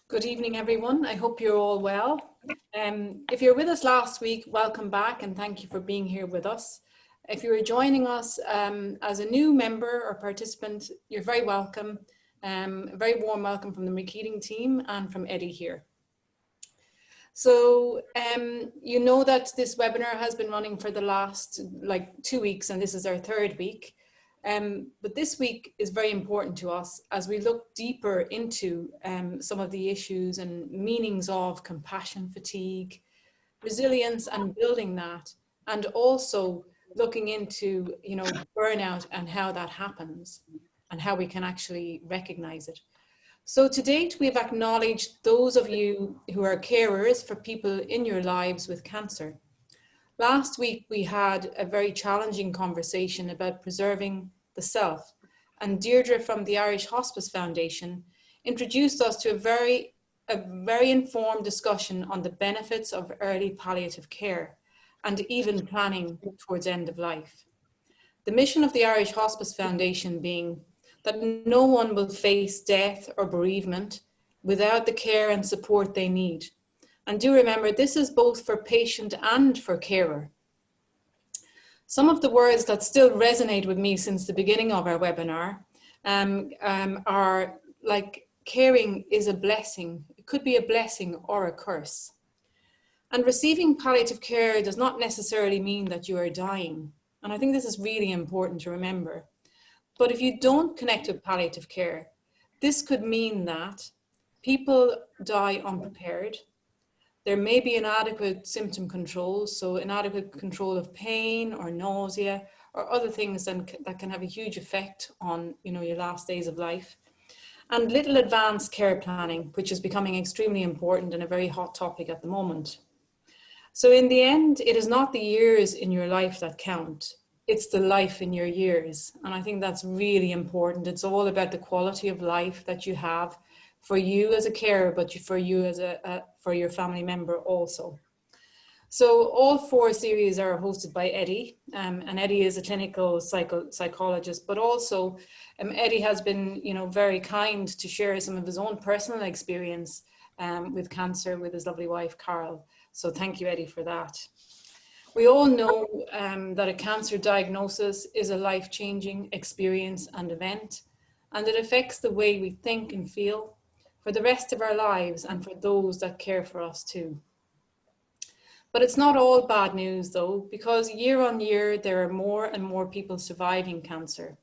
Good evening, everyone. I hope you're all well. If you're with us last week, welcome back and thank you for being here with us. If you're joining us as a new member or participant, you're very welcome. A very warm welcome from the Marie Keating team and from Eddie here. So you know that this webinar has been running for the last 2 weeks, and this is our third week. But this week is very important to us as we look deeper into some of the issues and meanings of compassion fatigue, resilience and building that, and also looking into, burnout and how that happens and how we can actually recognize it. So to date, we've acknowledged those of you who are carers for people in your lives with cancer. Last week, we had a very challenging conversation about preserving the self, and Deirdre from the Irish Hospice Foundation introduced us to a very informed discussion on the benefits of early palliative care and even planning towards end of life. The mission of the Irish Hospice Foundation being that no one will face death or bereavement without the care and support they need. And do remember, this is both for patient and for carer. Some of the words that still resonate with me since the beginning of our webinar are like caring is a blessing. It could be a blessing or a curse. And receiving palliative care does not necessarily mean that you are dying. And I think this is really important to remember. But if you don't connect with palliative care, this could mean that people die unprepared. There may be inadequate symptom control, so inadequate control of pain or nausea or other things that can have a huge effect on, your last days of life. And little advanced care planning, which is becoming extremely important and a very hot topic at the moment. So in the end, it is not the years in your life that count. It's the life in your years. And I think that's really important. It's all about the quality of life that you have for you as a carer, but for you as for your family member also. So all 4 series are hosted by Eddie, and Eddie is a clinical psychologist, but also Eddie has been, very kind to share some of his own personal experience with cancer with his lovely wife, Carol. So thank you, Eddie, for that. We all know that a cancer diagnosis is a life-changing experience and event, and it affects the way we think and feel for the rest of our lives and for those that care for us too. But it's not all bad news though, because year on year, there are more and more people surviving cancer,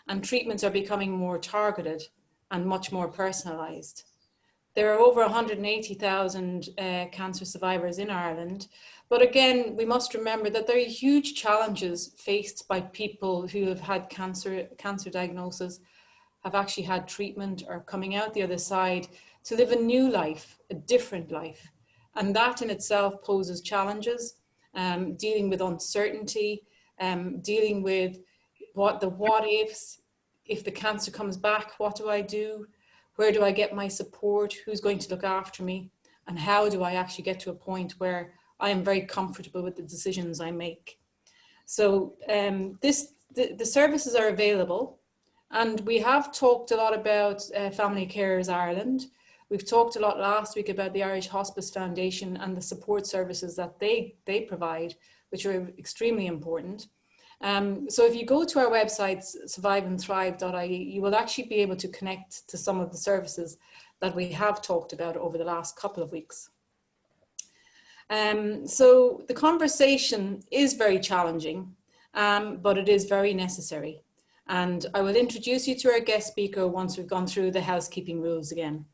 and treatments are becoming more targeted and much more personalized. There are over 180,000 cancer survivors in Ireland. But again, we must remember that there are huge challenges faced by people who have had cancer diagnosis, have actually had treatment or coming out the other side to live a new life, a different life. And that in itself poses challenges, dealing with uncertainty, dealing with what ifs. If the cancer comes back, what do I do? Where do I get my support? Who's going to look after me? And how do I actually get to a point where I am very comfortable with the decisions I make? So the services are available. And we have talked a lot about Family Carers Ireland. We've talked a lot last week about the Irish Hospice Foundation and the support services that they provide, which are extremely important. So if you go to our website, surviveandthrive.ie, you will actually be able to connect to some of the services that we have talked about over the last couple of weeks. So the conversation is very challenging, but it is very necessary. And I will introduce you to our guest speaker once we've gone through the housekeeping rules again.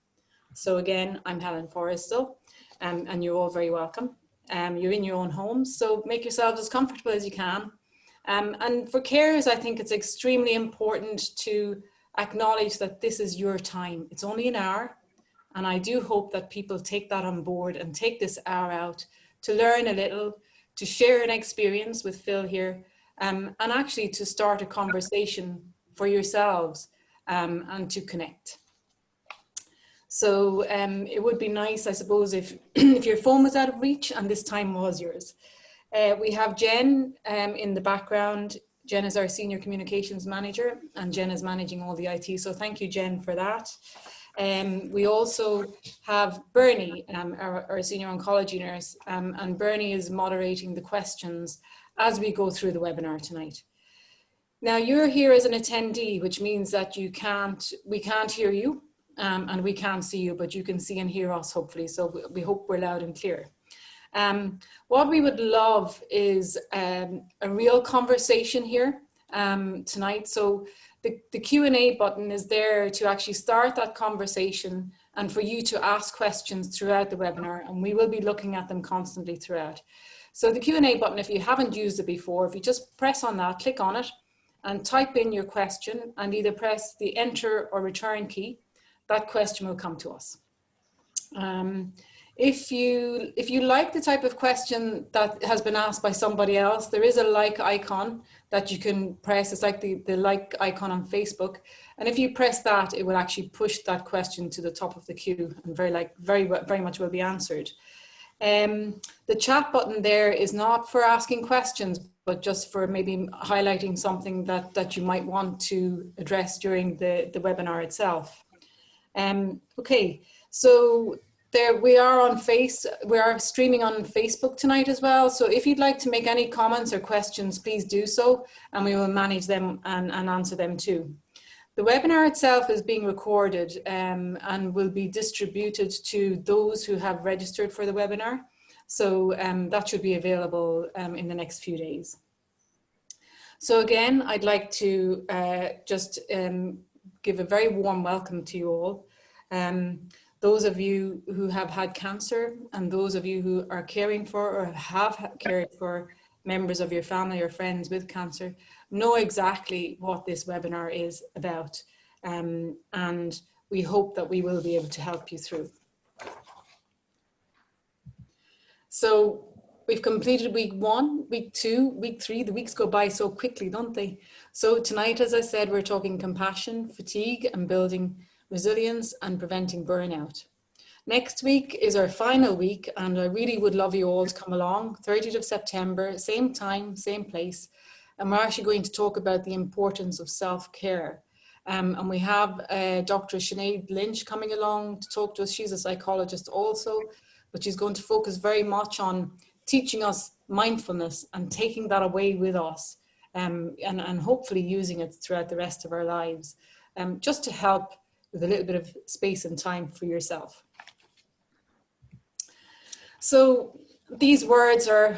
So again, I'm Helen Forrestal, and you're all very welcome. You're in your own homes, so make yourselves as comfortable as you can. And for carers, I think it's extremely important to acknowledge that this is your time. It's only an hour, and I do hope that people take that on board and take this hour out to learn a little, to share an experience with Phil here, and actually to start a conversation for yourselves and to connect. So it would be nice, I suppose, if, if your phone was out of reach and this time was yours. We have Jen in the background. Jen is our Senior Communications Manager, and Jen is managing all the IT. So thank you, Jen, for that. We also have Bernie, our senior oncology nurse, and Bernie is moderating the questions as we go through the webinar tonight. Now you're here as an attendee, which means that we can't hear you and we can't see you, but you can see and hear us hopefully. So we hope we're loud and clear. What we would love is a real conversation here tonight. So the Q&A button is there to actually start that conversation and for you to ask questions throughout the webinar, and we will be looking at them constantly throughout. So the Q&A button, if you haven't used it before, if you just press on that, click on it and type in your question and either press the enter or return key, that question will come to us. If you like the type of question that has been asked by somebody else, there is a like icon that you can press. It's like the like icon on Facebook. And if you press that, it will actually push that question to the top of the queue and very much will be answered. The chat button there is not for asking questions, but just for maybe highlighting something that you might want to address during the webinar itself. Okay, so we are streaming on Facebook tonight as well. So if you'd like to make any comments or questions, please do so, and we will manage them and answer them too. The webinar itself is being recorded and will be distributed to those who have registered for the webinar. So that should be available in the next few days. So again, I'd like to just give a very warm welcome to you all. Those of you who have had cancer and those of you who are caring for or have cared for members of your family or friends with cancer know exactly what this webinar is about. And we hope that we will be able to help you through. So we've completed week 1, week 2, week 3. The weeks go by so quickly, don't they? So tonight, as I said, we're talking compassion, fatigue, and building resilience and preventing burnout. Next week is our final week, and I really would love you all to come along, 30th of September, same time, same place. And we're actually going to talk about the importance of self-care. And we have Dr. Sinead Lynch coming along to talk to us. She's a psychologist also, but she's going to focus very much on teaching us mindfulness and taking that away with us and hopefully using it throughout the rest of our lives, just to help with a little bit of space and time for yourself. So these words are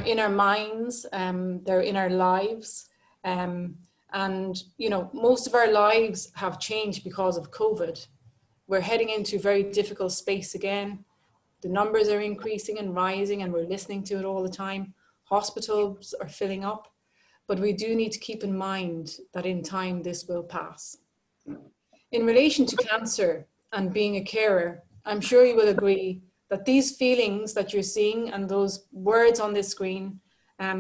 in our minds, they're in our lives, and you know, most of our lives have changed because of COVID. We're heading into a very difficult space again. The numbers are increasing and rising, and we're listening to it all the time. Hospitals are filling up, but we do need to keep in mind that in time this will pass. In relation to cancer and being a carer, I'm sure you will agree that these feelings that you're seeing and those words on this screen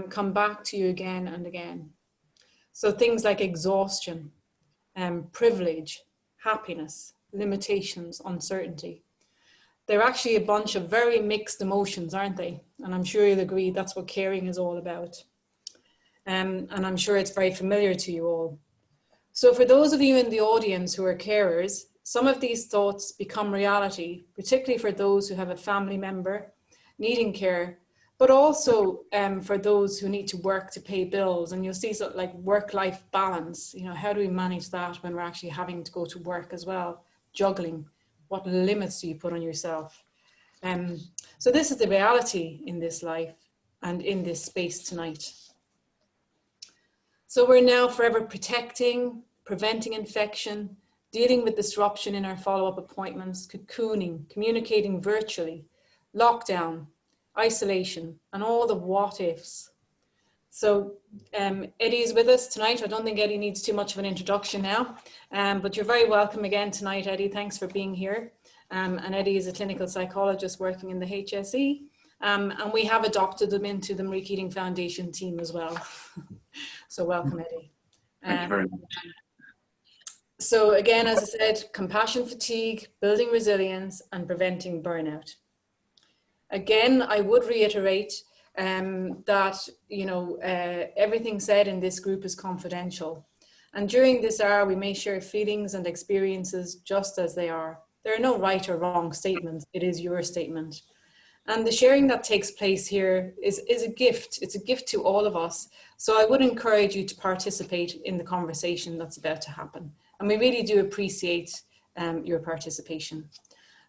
come back to you again and again. So things like exhaustion, privilege, happiness, limitations, uncertainty. They're actually a bunch of very mixed emotions, aren't they? And I'm sure you'll agree that's what caring is all about. And I'm sure it's very familiar to you all. So for those of you in the audience who are carers, some of these thoughts become reality, particularly for those who have a family member needing care, but also for those who need to work to pay bills. And you'll see sort of like work-life balance. You know, how do we manage that when we're actually having to go to work as well? Juggling, what limits do you put on yourself? So this is the reality in this life and in this space tonight. So we're now forever protecting, preventing infection, dealing with disruption in our follow-up appointments, cocooning, communicating virtually, lockdown, isolation, and all the what ifs. So Eddie is with us tonight. I don't think Eddie needs too much of an introduction now, but you're very welcome again tonight, Eddie. Thanks for being here. And Eddie is a clinical psychologist working in the HSE, and we have adopted him into the Marie Keating Foundation team as well. So welcome, Eddie. Thank you very much. So again, as I said, compassion, fatigue, building resilience, and preventing burnout. Again, I would reiterate that, you know, everything said in this group is confidential. And during this hour, we may share feelings and experiences just as they are. There are no right or wrong statements. It is your statement. And the sharing that takes place here is a gift. It's a gift to all of us. So I would encourage you to participate in the conversation that's about to happen. And we really do appreciate your participation.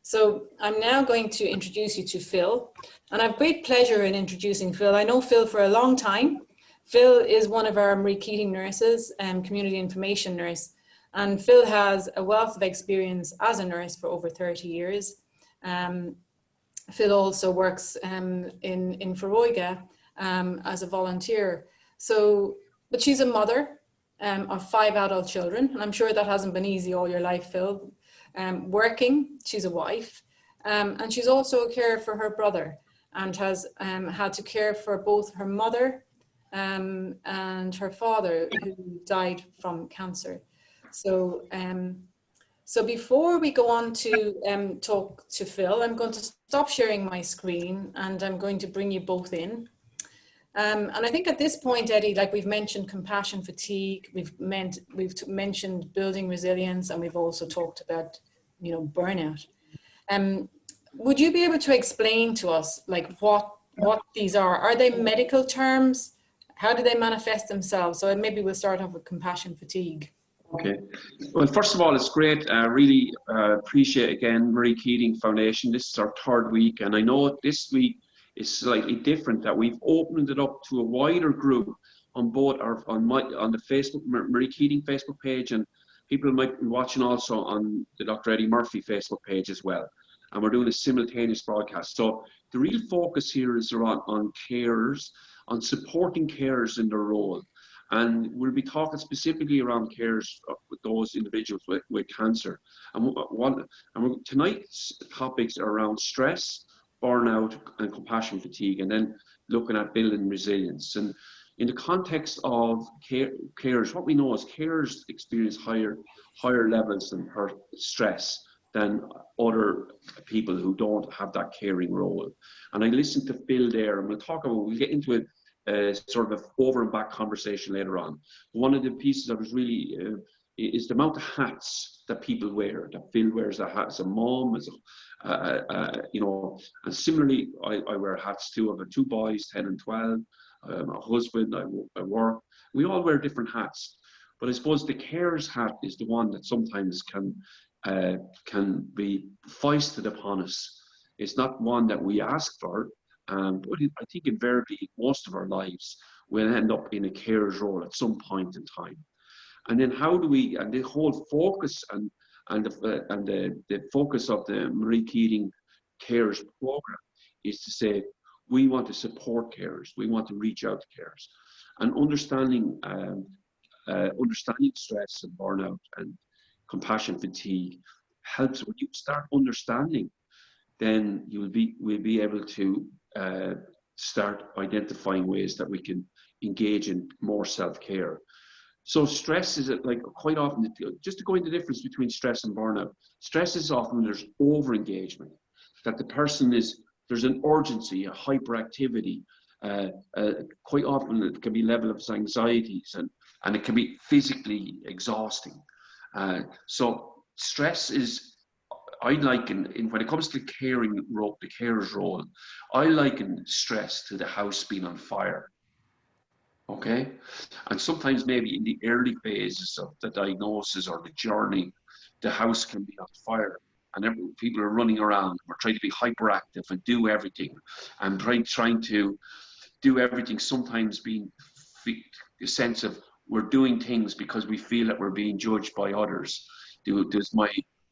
So I'm now going to introduce you to Phil. And I have great pleasure in introducing Phil. I know Phil for a long time. Phil is one of our Marie Keating nurses and community information nurse. And Phil has a wealth of experience as a nurse for over 30 years. Phil also works in Feroiga as a volunteer. So, but she's a mother of 5 adult children, and I'm sure that hasn't been easy all your life, Phil. Working, she's a wife, and she's also a carer for her brother, and has had to care for both her mother and her father, who died from cancer. So, so before we go on to talk to Phil, I'm going to stop sharing my screen and I'm going to bring you both in. And I think at this point, Eddie, like we've mentioned compassion fatigue, we've mentioned building resilience, and we've also talked about, you know, burnout. Would you be able to explain to us like what these are? Are they medical terms? How do they manifest themselves? So maybe we'll start off with compassion fatigue. Okay. Well, first of all, it's great. Really appreciate again Marie Keating Foundation. This is our 3rd week, and I know this week is slightly different, that we've opened it up to a wider group on both on the Facebook Marie Keating Facebook page, and people might be watching also on the Dr. Eddie Murphy Facebook page as well. And we're doing a simultaneous broadcast. So the real focus here is on carers, on supporting carers in their role. And we'll be talking specifically around carers with those individuals with cancer. And tonight's topics are around stress, burnout, and compassion fatigue, and then looking at building resilience. And in the context of carers, what we know is carers experience higher levels of stress than other people who don't have that caring role. And I listened to Phil there, and we'll get into it. Sort of over and back conversation later on. One of the pieces that was really is the amount of hats that people wear. That Phil wears a hat as a mom, as you know, and similarly, I wear hats too. I've got 2 boys, 10 and 12. A husband, I work. We all wear different hats, but I suppose the carer's hat is the one that sometimes can be foisted upon us. It's not one that we ask for. But I think invariably most of our lives will end up in a carer's role at some point in time. And then how do we, and the whole focus and the focus of the Marie Keating Carers program is to say, we want to support carers, we want to reach out to carers. And understanding stress and burnout and compassion fatigue helps. When you start understanding, then we'll be able to start identifying ways that we can engage in more self-care. So stress is like quite often, just to go into the difference between stress and burnout, stress is often when there's over-engagement, that the person there's an urgency, a hyperactivity, quite often it can be level of anxieties and it can be physically exhausting. So stress is, I liken, when it comes to the carer's role, I liken stress to the house being on fire. Okay? And sometimes maybe in the early phases of the diagnosis or the journey, the house can be on fire. And people are running around. We're trying to be hyperactive and do everything. And trying to do everything, sometimes being a sense of we're doing things because we feel that we're being judged by others. Does my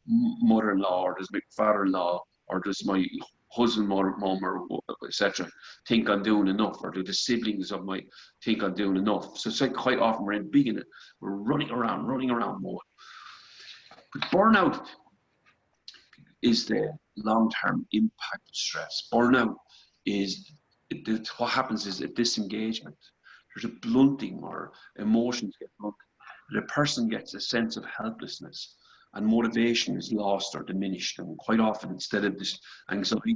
mother-in-law, or does my father-in-law, or does my husband, mom, or etc. think I'm doing enough, or do the siblings of my think I'm doing enough? So it's like quite often we're running around mode. But burnout is the long-term impact of stress. Burnout is what happens is a disengagement. There's a blunting, or emotions get blunted. The person gets a sense of helplessness, and motivation is lost or diminished. And quite often, instead of this anxiety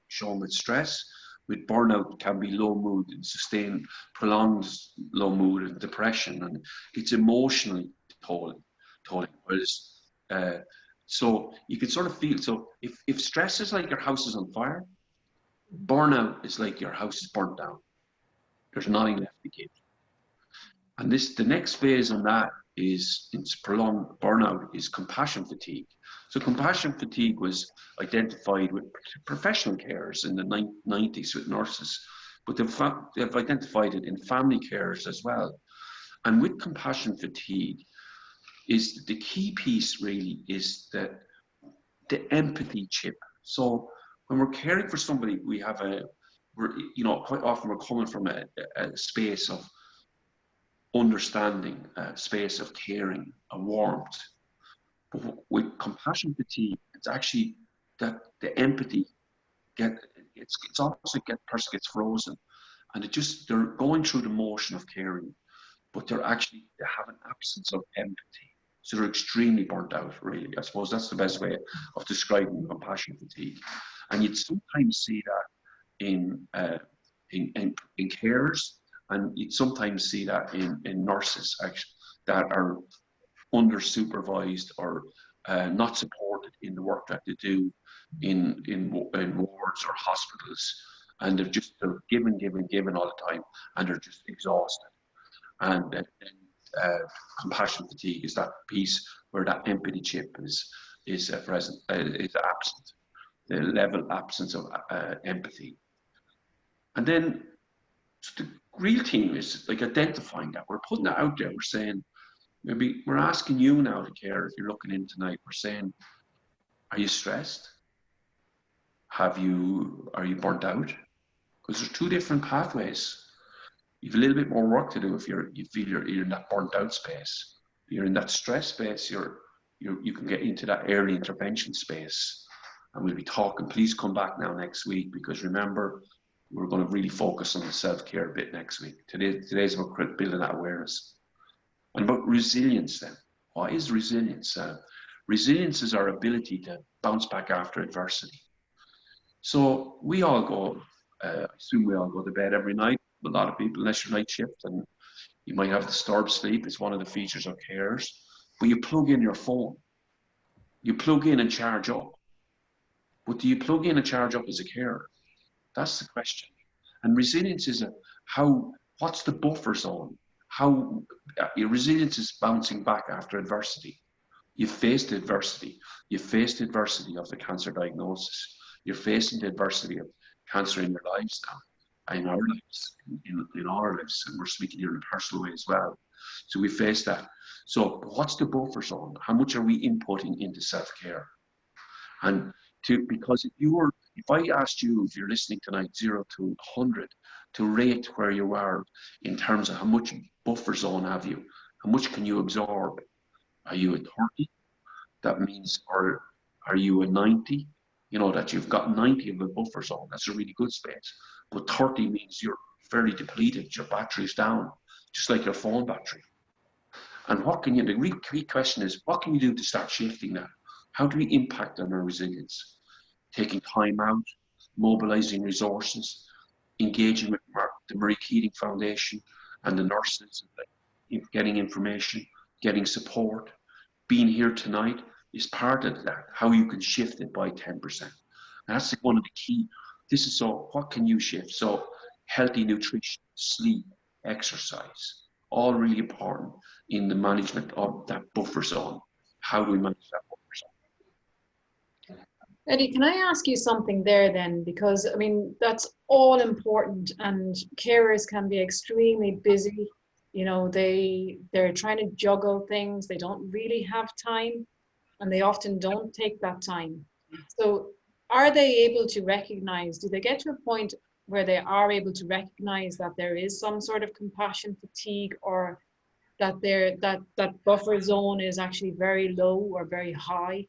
shown with stress, with burnout can be low mood and sustained prolonged low mood and depression, and it's emotionally tolling. Whereas, so you can sort of feel, so if stress is like your house is on fire, burnout is like your house is burnt down. There's nothing left to give. And the next phase on that is, it's prolonged burnout, is compassion fatigue. So compassion fatigue was identified with professional carers in the 90s with nurses, but they've identified it in family carers as well. And with compassion fatigue, is the key piece really is the empathy chip. So when we're caring for somebody, quite often we're coming from a space of understanding, a space of caring, a warmth. But with compassion fatigue, it's actually that the empathy it's almost like the person gets frozen, and they're going through the motion of caring, but they have an absence of empathy. So they're extremely burnt out, really. I suppose that's the best way of describing compassion fatigue. And you'd sometimes see that in carers, and you'd sometimes see that in nurses, actually, that are under supervised or not supported in the work that they do in wards or hospitals, and they're given all the time, and they're just exhausted. And compassion fatigue is that piece where that empathy chip is present, is absent, the level absence of empathy. And then the real team is like identifying that. We're putting that out there. We're saying, maybe we're asking you now to care if you're looking in tonight. We're saying, are you stressed? Are you burnt out? Because there's two different pathways. You've a little bit more work to do if you feel you're in that burnt out space. You're in that stress space. You can get into that early intervention space, and we'll be talking. Please come back now next week, because remember, we're going to really focus on the self-care bit next week. Today's about building that awareness. And about resilience then. What is resilience? Resilience is our ability to bounce back after adversity. So we all go, I assume we all go to bed every night. A lot of people, unless you're night shift, and you might have disturbed sleep. It's one of the features of carers. But you plug in your phone. You plug in and charge up. But do you plug in and charge up as a carer? That's the question. And resilience is what's the buffer zone? How your resilience is bouncing back after adversity. You've faced adversity. You've faced adversity of the cancer diagnosis. You're facing the adversity of cancer in your lives now, in our lives, in our lives, and we're speaking here in a personal way as well. So we face that. So what's the buffer zone? How much are we inputting into self-care? And because if I asked you, if you're listening tonight, 0 to 100, to rate where you are in terms of how much buffer zone have you, how much can you absorb? Are you at 30? That means, or are you a 90? You know, that you've got 90 of a buffer zone. That's a really good space. But 30 means you're fairly depleted. Your battery's down, just like your phone battery. And the real key question is, what can you do to start shifting that? How do we impact on our resilience? Taking time out, mobilizing resources, engaging with the Marie Keating Foundation and the nurses, getting information, getting support. Being here tonight is part of that, how you can shift it by 10%. And that's one of the key. What can you shift? So healthy nutrition, sleep, exercise, all really important in the management of that buffer zone. How do we manage that buffer zone? Eddie, can I ask you something there then? Because, I mean, that's all important, and carers can be extremely busy. You know, they're trying to juggle things. They don't really have time, and they often don't take that time. So are they able to recognize, do they get to a point where they are able to recognize that there is some sort of compassion fatigue, or that that buffer zone is actually very low or very high?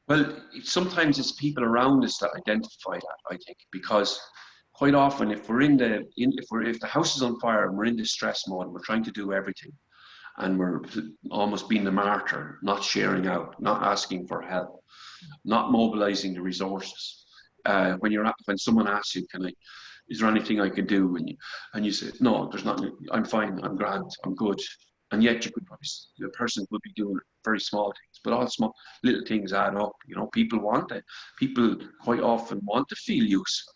Well, sometimes it's people around us that identify that, I think, because quite often if the house is on fire and we're in this stress mode and we're trying to do everything, and we're almost being the martyr, not sharing out, not asking for help, not mobilizing the resources, when someone asks you, is there anything I can do? And you say, no, there's nothing. I'm fine. I'm grand. I'm good. And yet the person could be doing very small things, but all small little things add up. You know, people want it. People quite often want to feel useful.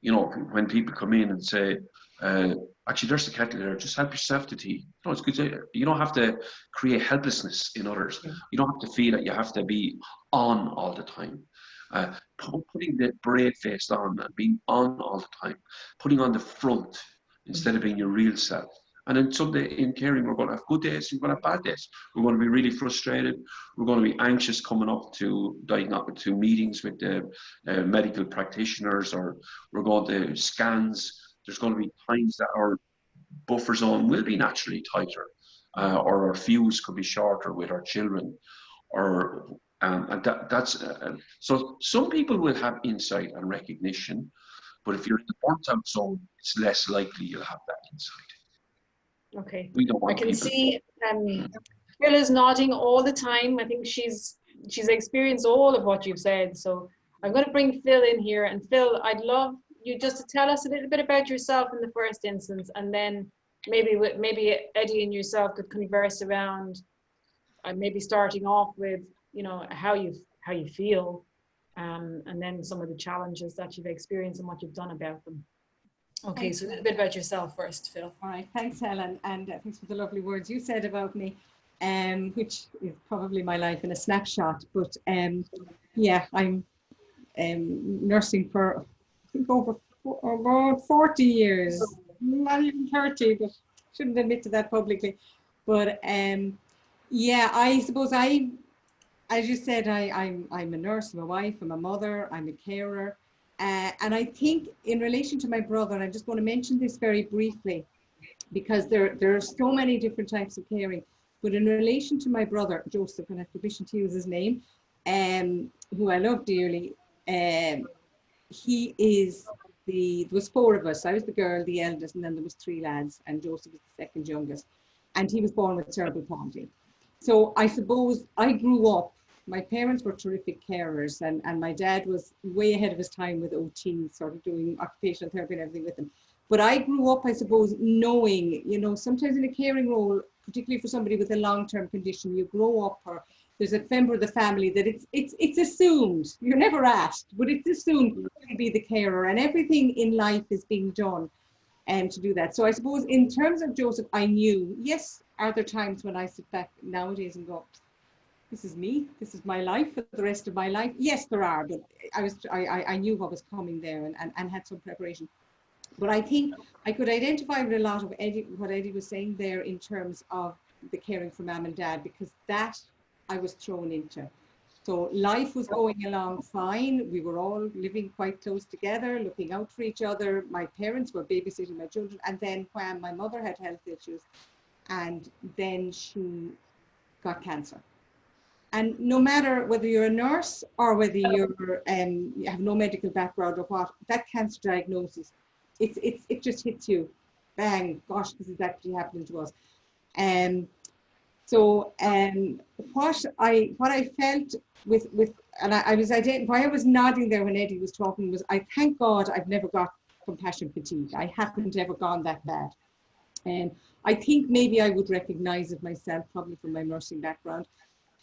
You know, when people come in and say, actually, there's the kettle there, just help yourself to tea. No, it's good. You don't have to create helplessness in others. You don't have to feel that you have to be on all the time. Putting the brave face on and being on all the time, putting on the front instead of being your real self. And then someday in caring, we're going to have good days, we're going to have bad days. We're going to be really frustrated. We're going to be anxious coming up to meetings with the medical practitioners, or we're going to scans. There's going to be times that our buffer zone will be naturally tighter, or our fuse could be shorter with our children, or and so some people will have insight and recognition, but if you're in the burnt out zone, it's less likely you'll have that insight. Okay, we don't want I can people. see Phil is nodding all the time. I think she's experienced all of what you've said. So I'm going to bring Phil in here. And Phil, I'd love you just to tell us a little bit about yourself in the first instance, and then maybe Eddie and yourself could converse around, maybe starting off with, you know, how you feel, and then some of the challenges that you've experienced and what you've done about them. Okay, so a little bit about yourself first, Phil. All right, thanks, Helen, and thanks for the lovely words you said about me, which is probably my life in a snapshot. But yeah, I'm nursing for, I think, over 40 years, not even 30, but shouldn't admit to that publicly. But yeah, I suppose as you said, I'm a nurse, I'm a wife, I'm a mother, I'm a carer. And I think in relation to my brother, and I just want to mention this very briefly, because there are so many different types of caring, but in relation to my brother, Joseph, and I have permission to use his name, who I love dearly, he is there was 4 of us. I was the girl, the eldest, and then there was 3 lads, and Joseph was the second youngest, and he was born with cerebral palsy. So I suppose I grew up, my parents were terrific carers, and my dad was way ahead of his time with OT, sort of doing occupational therapy and everything with them. But I grew up, I suppose, knowing, you know, sometimes in a caring role, particularly for somebody with a long-term condition, you grow up, or there's a member of the family that it's assumed, you're never asked, but it's assumed to be the carer, and everything in life is being done to do that. So I suppose in terms of Joseph, I knew, yes, are there times when I sit back nowadays and go, this is me, this is my life for the rest of my life? Yes, there are, but I knew what was coming there, and had some preparation. But I think I could identify with a lot of what Eddie was saying there in terms of the caring for mum and dad, because that I was thrown into. So life was going along fine. We were all living quite close together, looking out for each other. My parents were babysitting my children. And then when my mother had health issues, and then she got cancer. And no matter whether you're a nurse or whether you have no medical background or what, that cancer diagnosis, it just hits you, bang, gosh, this is actually happening to us. So what I felt with and I was why I was nodding there when Eddie was talking was, I thank God I've never got compassion fatigue. I haven't ever gone that bad. And I think maybe I would recognize it myself, probably from my nursing background.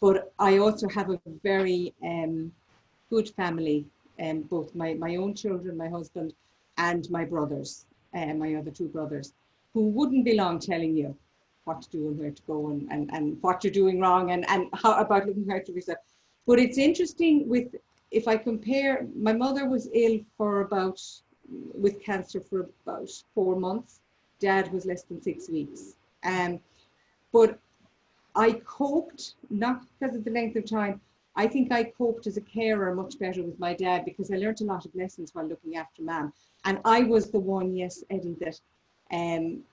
But I also have a very good family, both my own children, my husband, and my brothers, my other 2 brothers, who wouldn't be long telling you what to do and where to go, and what you're doing wrong, and how about looking after yourself. But it's interesting if I compare, my mother was ill with cancer for about 4 months. Dad was less than 6 weeks. But I coped, not because of the length of time, I think I coped as a carer much better with my dad, because I learned a lot of lessons while looking after Mum. And I was the one, yes, Eddie, that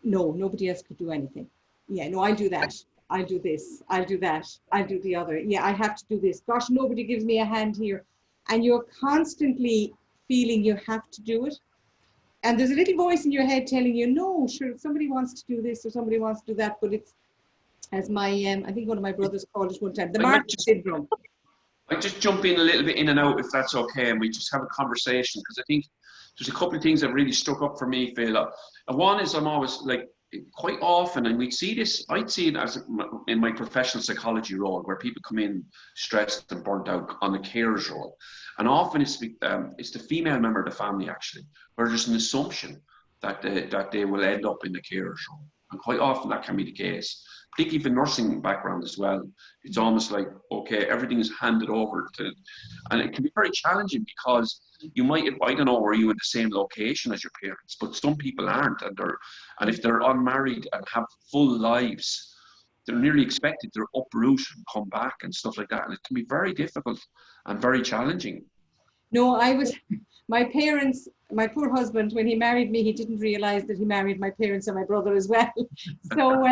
no, nobody else could do anything. Yeah, no, I'll do that. I'll do this. I'll do that. I'll do the other. Yeah, I have to do this. Gosh, nobody gives me a hand here. And you're constantly feeling you have to do it. And there's a little voice in your head telling you, no, sure, somebody wants to do this or somebody wants to do that, but it's, as my, I think one of my brothers called it one time, the martyr syndrome. I just jump in a little bit in and out if that's okay, and we just have a conversation, because I think there's a couple of things that really struck up for me, Phil. And one is I'm always like, quite often, and we'd see this, I'd see it as in my professional psychology role, where people come in stressed and burnt out on the carer's role. And often it's the female member of the family, actually, where there's an assumption that they will end up in the carer's role. And quite often that can be the case, particularly for nursing background as well. It's almost like, okay, everything is handed over to, and it can be very challenging, because you might, I don't know, were you in the same location as your parents, but some people aren't, and if they're unmarried and have full lives, they're nearly expected to uproot and come back and stuff like that. And it can be very difficult and very challenging. No, my parents, my poor husband, when he married me, he didn't realize that he married my parents and my brother as well. So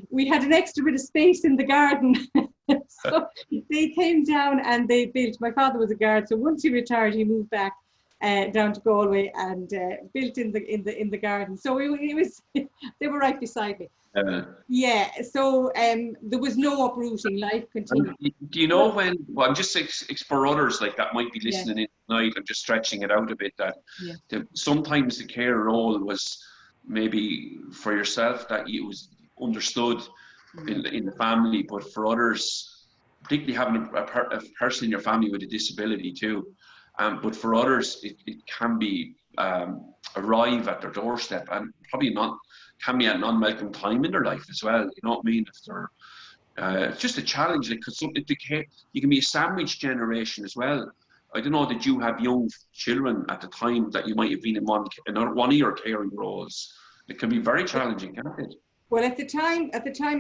we had an extra bit of space in the garden. So they came down and they built, my father was a guard, so once he retired, he moved back down to Galway and built in the garden. So it was, they were right beside me. Yeah, so there was no uprooting, life continued. Do you know when, well, I'm just for others like that might be listening in tonight, I'm just stretching it out a bit, that sometimes the care role was maybe for yourself that it was understood in the family, but for others, particularly having a person in your family with a disability too, but for others it can be arrive at their doorstep, and probably not, can be an unwelcome time in their life as well. You know what I mean? If they're, it's just a challenge, because you can be a sandwich generation as well. I don't know, did you have young children at the time that you might have been in one of your caring roles? It can be very challenging, can't it? Well, at the time,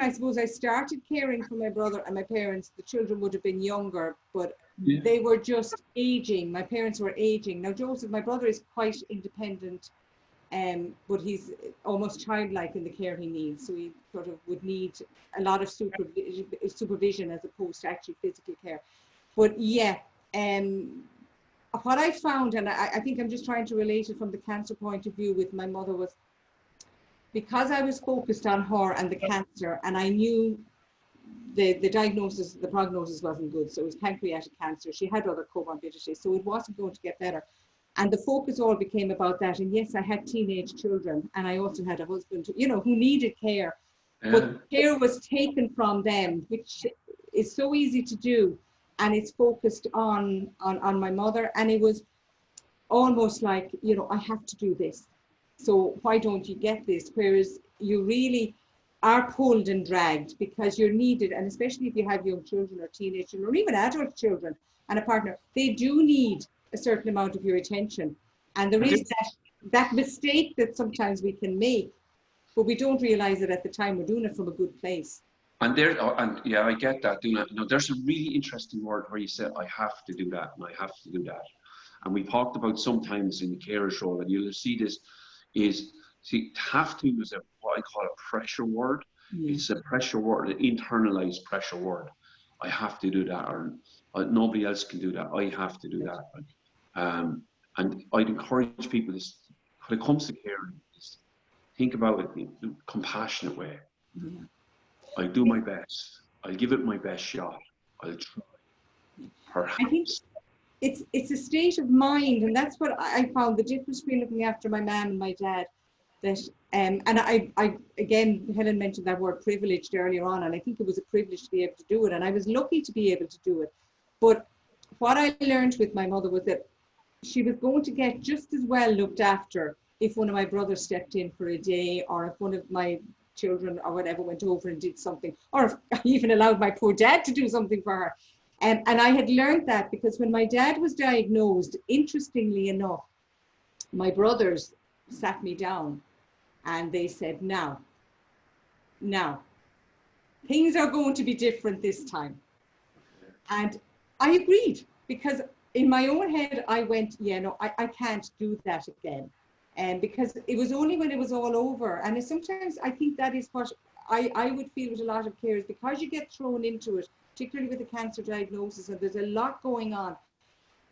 I suppose I started caring for my brother and my parents. The children would have been younger, but they were just aging. My parents were aging. Now, Joseph, my brother, is quite independent, but he's almost childlike in the care he needs. So he sort of would need a lot of supervision as opposed to actually physical care. But yeah, what I found, and I think I'm just trying to relate it from the cancer point of view with my mother, was because I was focused on her and the cancer, and I knew the diagnosis, the prognosis wasn't good. So it was pancreatic cancer. She had other comorbidities, so it wasn't going to get better. And the focus all became about that. And yes, I had teenage children, and I also had a husband, you know, who needed care. But care was taken from them, which is so easy to do. And it's focused on my mother. And it was almost like, you know, I have to do this. So why don't you get this? Whereas you really are pulled and dragged because you're needed. And especially if you have young children or teenage children or even adult children and a partner, they do need a certain amount of your attention. And there is that mistake that sometimes we can make, but we don't realize it at the time. We're doing it from a good place. And yeah, I get that. You know, there's a really interesting word where you said, I have to do that, and I have to do that. And we talked about sometimes in the carer's role, and you'll see this have to is what I call a pressure word. It's a pressure word, an internalized pressure word. I have to do that, or nobody else can do that. I have to do that. And I'd encourage people, when it comes to caring, think about it in a compassionate way. I'll do my best. I'll give it my best shot. I'll try. Perhaps. I think it's a state of mind, and that's what I found the difference between looking after my mum and my dad. That and I again, Helen mentioned that word privileged earlier on, and I think it was a privilege to be able to do it, and I was lucky to be able to do it. But what I learned with my mother was that she was going to get just as well looked after if one of my brothers stepped in for a day, or if one of my children or whatever went over and did something, or if I even allowed my poor dad to do something for her. And I had learned that because when my dad was diagnosed, interestingly enough, my brothers sat me down and they said, now, things are going to be different this time. And I agreed, because in my own head, I went, yeah, no, I can't do that again. And because it was only when it was all over. And sometimes I think that is what I would feel with a lot of carers, because you get thrown into it, particularly with a cancer diagnosis, and there's a lot going on.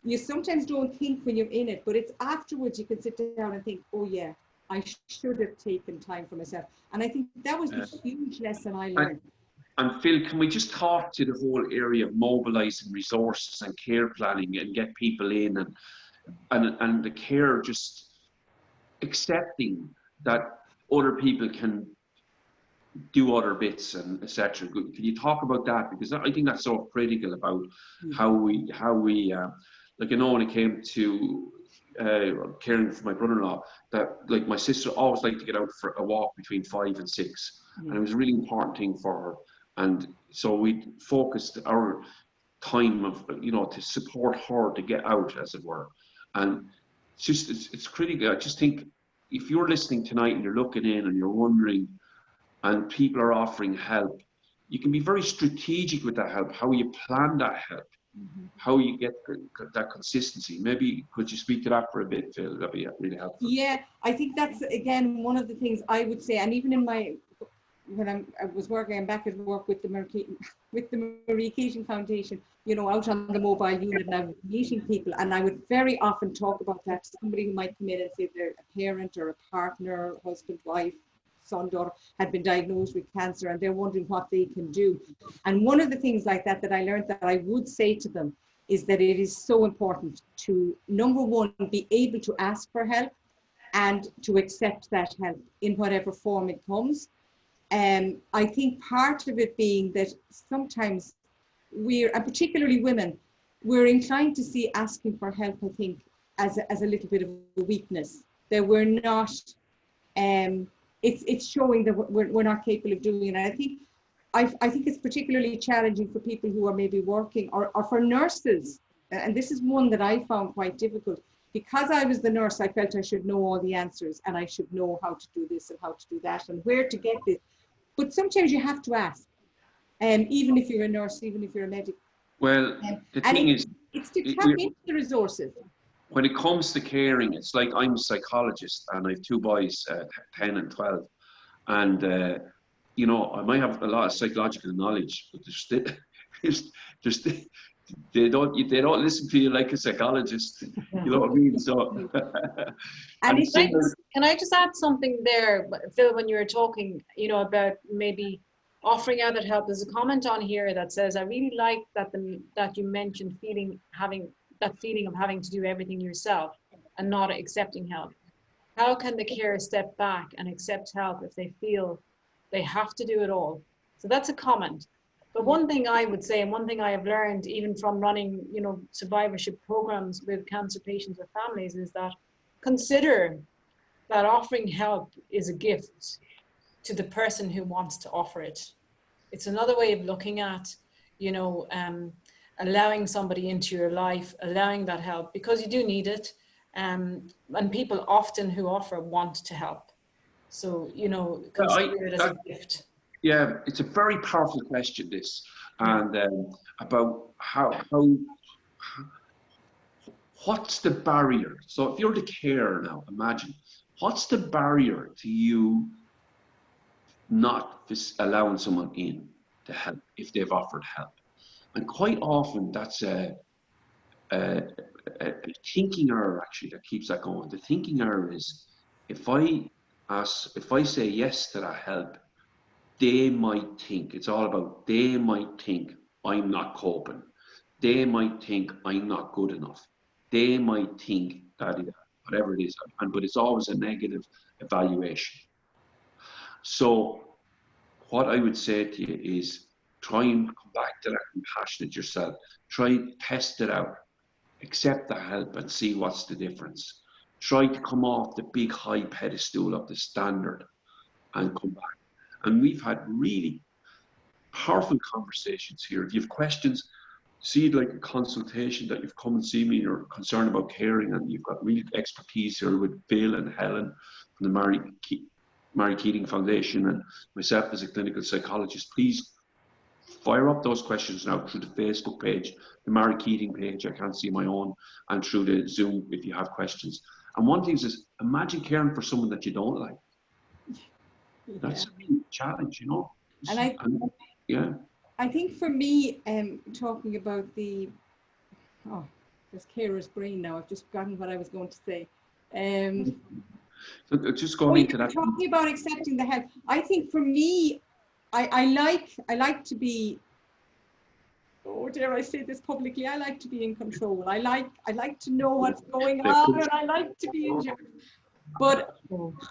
You sometimes don't think when you're in it, but it's afterwards you can sit down and think, oh yeah, I should have taken time for myself. And I think that was the huge lesson I learned. And Phil, can we just talk to the whole area of mobilising resources and care planning and get people in and the care just accepting that other people can do other bits and etc. Can you talk about that? Because I think that's so critical about how we like, you know, when it came to caring for my brother-in-law, that like my sister always liked to get out for a walk between 5 and 6, and it was a really important thing for her. And so we focused our time of, you know, to support her to get out, as it were. And it's critical. I just think if you're listening tonight and you're looking in and you're wondering, and people are offering help, you can be very strategic with that help, how you plan that help, how you get that consistency. Maybe could you speak to that for a bit, Phil? That'd be really helpful. Yeah, I think that's, again, one of the things I would say, and even in my, when I was working, I'm back at work with the Marie Keating Foundation, you know, out on the mobile unit, and I was meeting people, and I would very often talk about that to somebody who might come in and say they're a parent or a partner, husband, wife, son, daughter, had been diagnosed with cancer, and they're wondering what they can do. And one of the things like that I learned that I would say to them is that it is so important to, number one, be able to ask for help and to accept that help in whatever form it comes. I think part of it being that sometimes we're, and particularly women, we're inclined to see asking for help, I think, as a little bit of a weakness, that we're not, it's showing that we're not capable of doing it. And I think it's particularly challenging for people who are maybe working, or for nurses. And this is one that I found quite difficult. Because I was the nurse, I felt I should know all the answers, and I should know how to do this and how to do that and where to get this. But sometimes you have to ask, even if you're a nurse, even if you're a medic. Well, the thing is, it's to tap into the resources. When it comes to caring, it's like I'm a psychologist and I have 2 boys, 10 and 12. And, you know, I might have a lot of psychological knowledge, but they don't listen to you like a psychologist. You know what I mean? So, and can I just add something there, Phil, when you were talking, you know, about maybe offering out that help? There's a comment on here that says, I really like that you mentioned having that feeling of having to do everything yourself and not accepting help. How can the carer step back and accept help if they feel they have to do it all? So that's a comment. But one thing I would say, and one thing I have learned even from running, you know, survivorship programs with cancer patients or families, is that consider that offering help is a gift to the person who wants to offer it. It's another way of looking at, you know, allowing somebody into your life, allowing that help, because you do need it. And people often who offer want to help. So, you know, consider it as a gift. Yeah, it's a very powerful question, this, and about what's the barrier? So if you're the carer now, imagine, what's the barrier to you not allowing someone in to help if they've offered help? And quite often that's a thinking error, actually, that keeps that going. The thinking error is, if I say yes to that help, they might think, it's all about, they might think I'm not coping. They might think I'm not good enough. They might think that, whatever it is, but it's always a negative evaluation. So what I would say to you is, try and come back to that compassionate yourself. Try to test it out. Accept the help and see what's the difference. Try to come off the big high pedestal of the standard and come back. And we've had really powerful conversations here. If you have questions, see it like a consultation, that you've come and see me, you're concerned about caring, and you've got real expertise here with Phil and Helen from the Marie Keating Foundation and myself as a clinical psychologist. Please fire up those questions now through the Facebook page, the Marie Keating page, I can't see my own, and through the Zoom if you have questions. And one thing is, imagine caring for someone that you don't like. That's a big challenge, you know. And I think for me, talking about there's carer's brain now. I've just forgotten what I was going to say. So just going into that. Talking about accepting the help. I think for me, I like to be, oh, dare I say this publicly, I like to be in control. I like to know what's going on, and I like to be in charge. But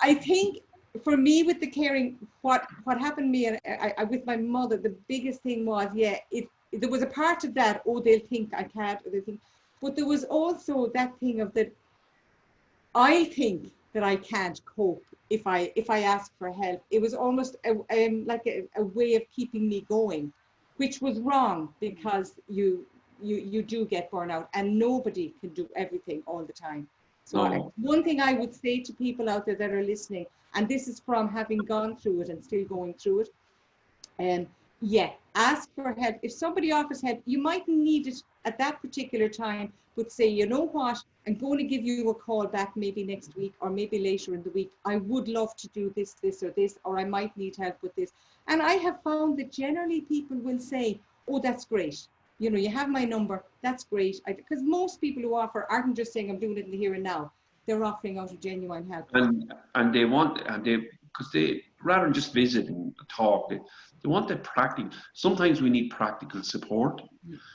I think for me with the caring, what happened to me and I with my mother, the biggest thing was, there was a part of that, oh, they'll think I can't, or they think, but there was also that thing of that I think that I can't cope if I ask for help. It was almost like a way of keeping me going, which was wrong, because you do get burnout, and nobody can do everything all the time. So one thing I would say to people out there that are listening, and this is from having gone through it and still going through it, ask for help. If somebody offers help, you might need it at that particular time, but say, you know what, I'm going to give you a call back maybe next week or maybe later in the week. I would love to do this, or I might need help with this. And I have found that generally people will say, oh, that's great. You know, you have my number, that's great. Because most people who offer aren't just saying I'm doing it in the here and now. They're offering out of genuine help. And they want, because they, rather than just visit and talk, they want that practical. Sometimes we need practical support.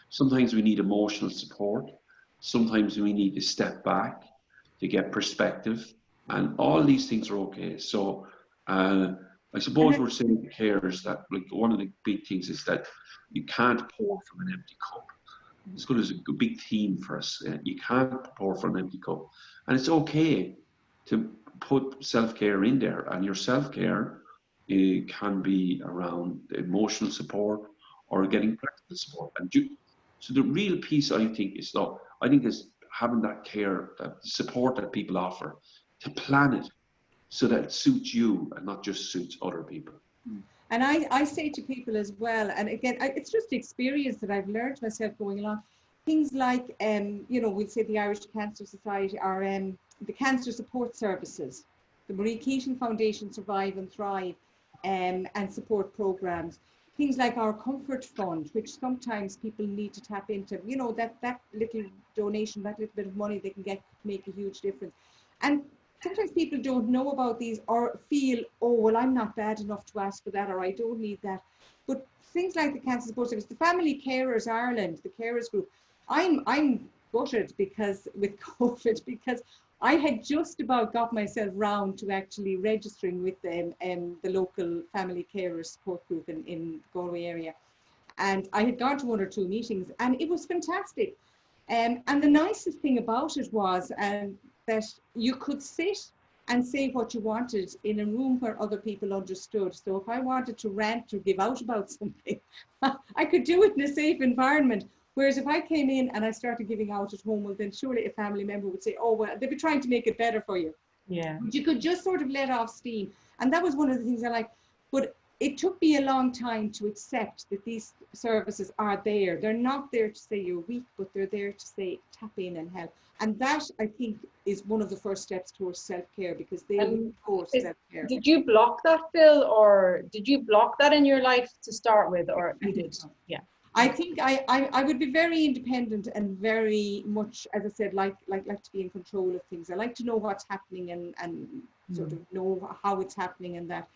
Sometimes we need emotional support. Sometimes we need to step back to get perspective. And all these things are okay. So I suppose we're saying to carers that, like, one of the big things is that you can't pour from an empty cup. It's good as a big theme for us. You can't pour from an empty cup. And it's okay to put self-care in there. And your self-care can be around emotional support or getting practical support. And so the real piece, I think, is having that care, that support that people offer, to plan it so that it suits you and not just suits other people. And I say to people as well, and again, it's just experience that I've learned myself going along. Things like, we'll say the Irish Cancer Society, or the Cancer Support Services, the Marie Keating Foundation Survive and Thrive, and support programs. Things like our Comfort Fund, which sometimes people need to tap into. You know, that little donation, that little bit of money they can get, make a huge difference. And sometimes people don't know about these, or feel, oh, well, I'm not bad enough to ask for that, or I don't need that. But things like the Cancer Support Service, the Family Carers Ireland, the carers group, I'm gutted because with COVID, because I had just about got myself round to actually registering with them, the local family carers support group in the Galway area. And I had gone to 1 or 2 meetings, and it was fantastic. And the nicest thing about it was that you could sit and say what you wanted in a room where other people understood. So if I wanted to rant or give out about something, I could do it in a safe environment. Whereas if I came in and I started giving out at home, well, then surely a family member would say, oh, well, they'd be trying to make it better for you. Yeah. But you could just sort of let off steam. And that was one of the things I liked. But it took me a long time to accept that these services are there. They're not there to say you're weak, but they're there to say tap in and help. And that, I think, is one of the first steps towards self-care, because they reinforce self-care. Did you block that, Phil, or did you block that in your life to start with, or you did? Yeah. I think I would be very independent and very much, as I said, like to be in control of things. I like to know what's happening and sort of know how it's happening and that.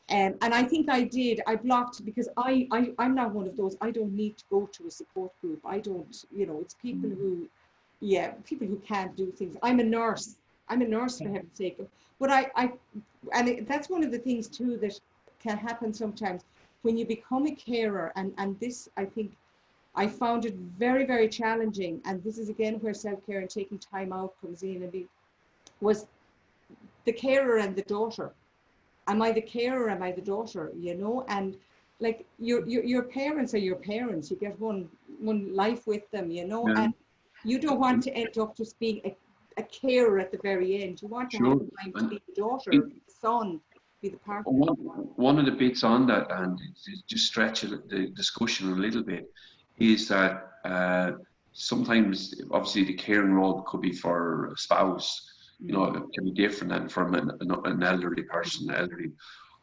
And I think I did. I blocked because I'm not one of those. I don't need to go to a support group. I don't, it's people who, people who can't do things. I'm a nurse for heaven's sake. But that's one of the things too that can happen sometimes when you become a carer. And this, I think, I found it very, very challenging. And this is again where self-care and taking time out comes in. Was the carer and the daughter. Am I the carer? Am I the daughter? And like your parents are your parents. You get one life with them, and you don't want to end up just being a carer at the very end. You want to have time to be the daughter, the son, be the partner. One of the bits on that, and just stretch the discussion a little bit, is that sometimes, obviously, the caring role could be for a spouse. It can be different than from an elderly person,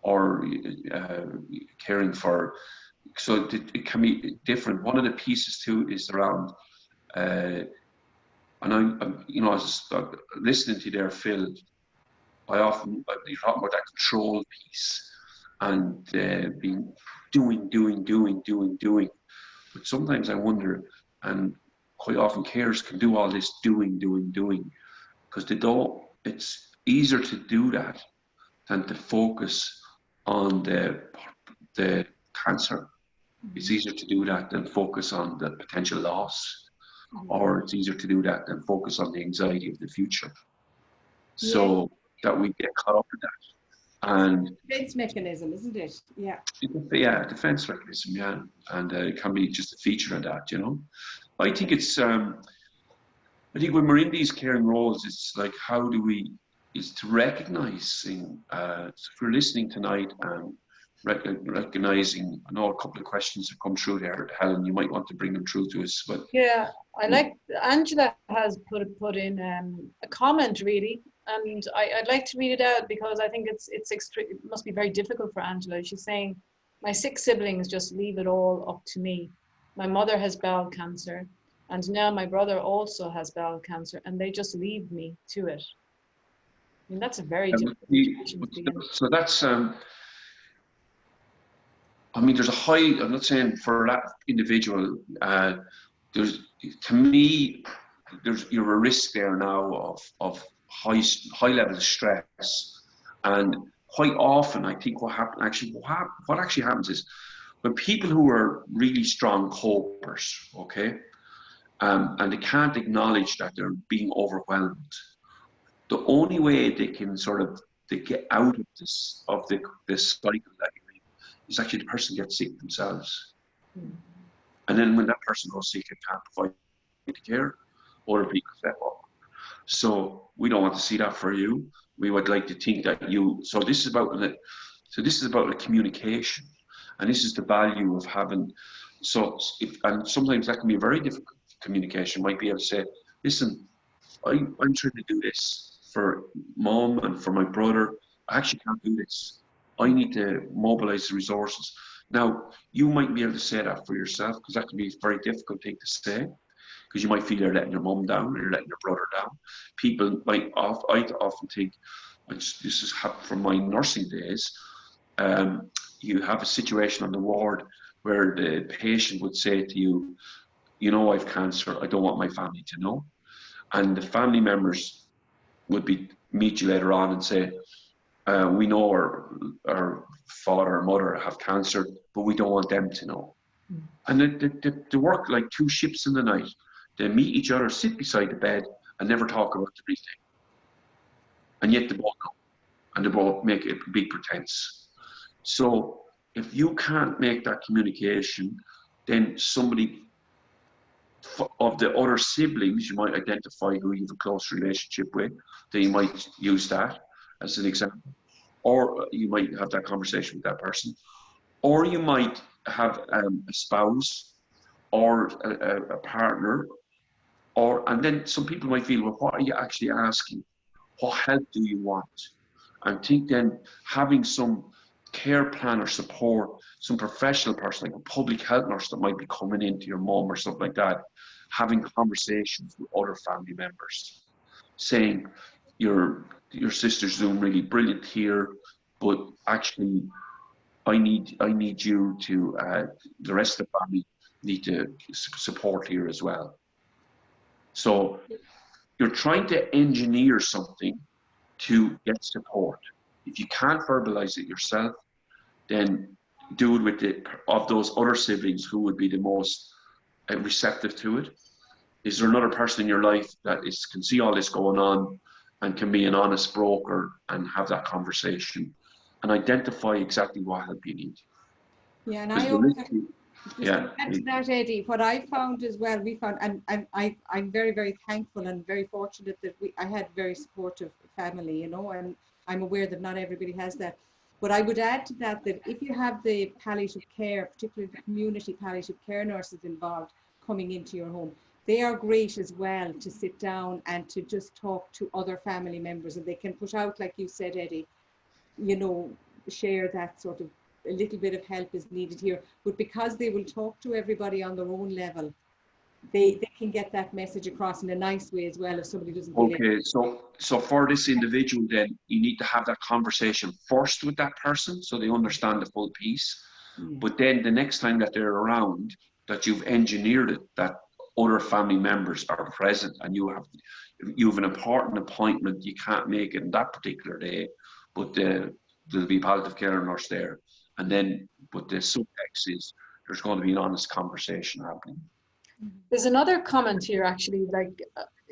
or caring for. So it can be different. One of the pieces too is around, and I'm as listening to you there, Phil, you talk about that control piece, and being doing. But sometimes I wonder, and quite often carers can do all this doing, because they don't. It's easier to do that than to focus on the cancer. It's easier to do that than focus on the potential loss, or it's easier to do that than focus on the anxiety of the future. So that we get caught up in that. And defense mechanism, isn't it? Yeah. Yeah, defense mechanism, yeah. And it can be just a feature of that, you know. I think it's, I think when we're in these caring roles, it's like, how do we, is to recognizing, so if you're listening tonight and recognizing, I know a couple of questions have come through there, Helen, you might want to bring them through to us, but. Yeah, I like, Angela has put in a comment really, and I'd like to read it out because I think it must be very difficult for Angela. She's saying, my 6 siblings just leave it all up to me. My mother has bowel cancer, and now my brother also has bowel cancer, and they just leave me to it. I mean, that's a very difficult situation to be in. So that's, I mean, there's a high, I'm not saying for that individual, there's, to me, you're a risk there now of high level of stress. And quite often, I think what actually happens is when people who are really strong copers, okay, and they can't acknowledge that they're being overwhelmed, the only way they can they get out of this cycle that you're in is actually the person gets sick themselves. And then when that person goes sick and can't provide the care, other people step up. So we don't want to see that for you. We would like to think that so this is about the communication, and this is the value of having, and sometimes that can be a very difficult communication. Might be able to say, listen, I'm trying to do this for mom and for my brother. I actually can't do this. I need to mobilize the resources. Now, you might be able to say that for yourself, because that can be a very difficult thing to say, because you might feel you're letting your mom down or you're letting your brother down. People might, I often think, which this has happened from my nursing days, you have a situation on the ward where the patient would say to you, you know, I've cancer, I don't want my family to know. And the family members would meet you later on and say, we know our father or mother have cancer, but we don't want them to know. And they work like 2 ships in the night. They meet each other, sit beside the bed, and never talk about everything. And yet they both know, and they both make a big pretense. So if you can't make that communication, then somebody of the other siblings, you might identify who you have a close relationship with, then you might use that as an example. Or you might have that conversation with that person. Or you might have a spouse or a partner, and then some people might feel, well, what are you actually asking? What help do you want? And think then having some care plan or support, some professional person, like a public health nurse that might be coming into your mom or something like that, having conversations with other family members, saying your sister's doing really brilliant here, but actually I need you to, the rest of the family need to support here as well. So you're trying to engineer something to get support. If you can't verbalize it yourself, then do it with of those other siblings who would be the most receptive to it. Is there another person in your life that can see all this going on and can be an honest broker and have that conversation and identify exactly what help you need? Yeah, and to add to that, Eddie, what I found as well, and I'm very, very thankful and very fortunate that I had very supportive family, you know, and I'm aware that not everybody has that. But I would add to that if you have the palliative care, particularly the community palliative care nurses involved coming into your home, they are great as well to sit down and to just talk to other family members, and they can put out, like you said, Eddie, you know, share that sort of a little bit of help is needed here. But because they will talk to everybody on their own level, they can get that message across in a nice way as well if somebody doesn't feel it. Okay, so for this individual then, you need to have that conversation first with that person so they understand the full piece. Yeah. But then the next time that they're around, that you've engineered it, that other family members are present and you have an important appointment, you can't make it on that particular day, but there'll be palliative care nurse there. And then, but the subtext is there's going to be an honest conversation happening. There's another comment here actually, like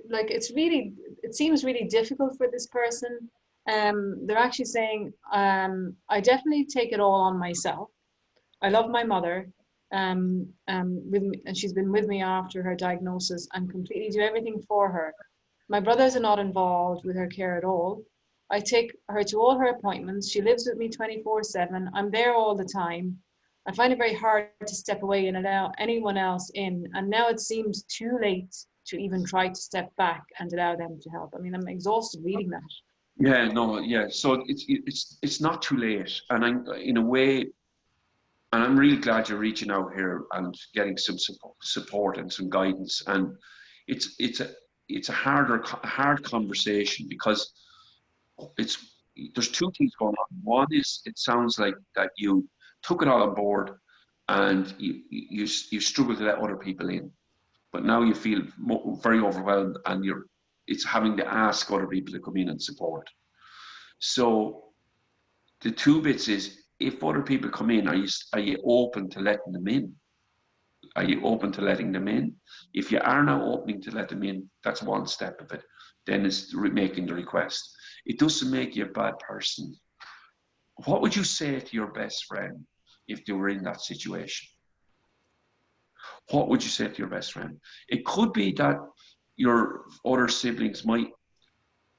it seems really difficult for this person. They're actually saying, I definitely take it all on myself. I love my mother, with me, and she's been with me after her diagnosis and completely do everything for her. My brothers are not involved with her care at all. I take her to all her appointments. She lives with me 24/7. I'm there all the time. I find it very hard to step away and allow anyone else in. And now it seems too late to even try to step back and allow them to help. I mean, I'm exhausted reading that. Yeah, no, yeah. So it's not too late, and I'm in a way, and I'm really glad you're reaching out here and getting some support and some guidance. And it's a hard conversation because there's two things going on. One is it sounds like that you took it all on board and you struggle to let other people in, but now you feel very overwhelmed and it's having to ask other people to come in and support. So the two bits is, if other people come in, are you open to letting them in? Are you open to letting them in? If you are now opening to let them in, that's one step of it. Then it's making the request. It doesn't make you a bad person. What would you say to your best friend if they were in that situation? What would you say to your best friend? It could be that your other siblings might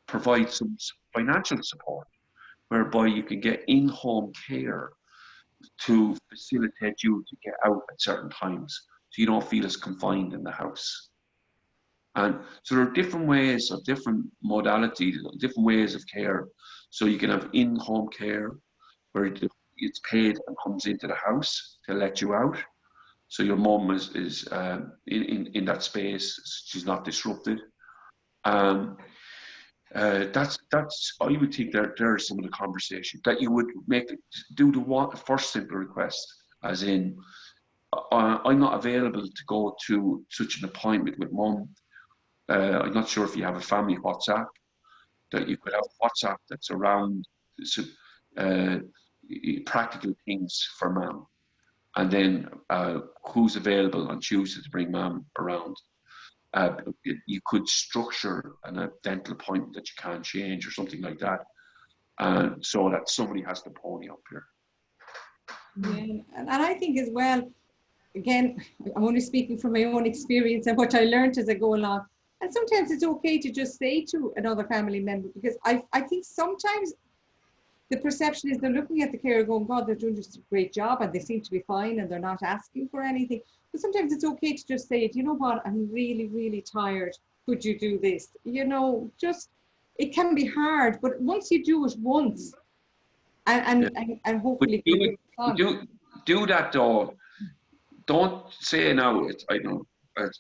provide some financial support, whereby you can get in-home care to facilitate you to get out at certain times, so you don't feel as confined in the house. And so there are different ways of different modalities, different ways of care. So you can have in-home care where it's paid and comes into the house to let you out. So your mum is in that space, she's not disrupted. That's I would think there's some of the conversation that you would do the first simple request, as in, I'm not available to go to such an appointment with mum. I'm not sure if you have a family WhatsApp, that you could have WhatsApp that's around practical things for mum, and then who's available on Tuesday to bring mum around. You could structure a dental appointment that you can't change or something like that, so that somebody has to pony up here. Yeah, and I think as well, again, I'm only speaking from my own experience and what I learned as I go along. And sometimes it's okay to just say to another family member, because I think sometimes the perception is they're looking at the carer going, God, they're doing just a great job and they seem to be fine and they're not asking for anything. But sometimes it's okay to just say, you know what, I'm really, really tired. Could you do this? You know, just, it can be hard, but once you do it once, and hopefully do that though. Don't say now.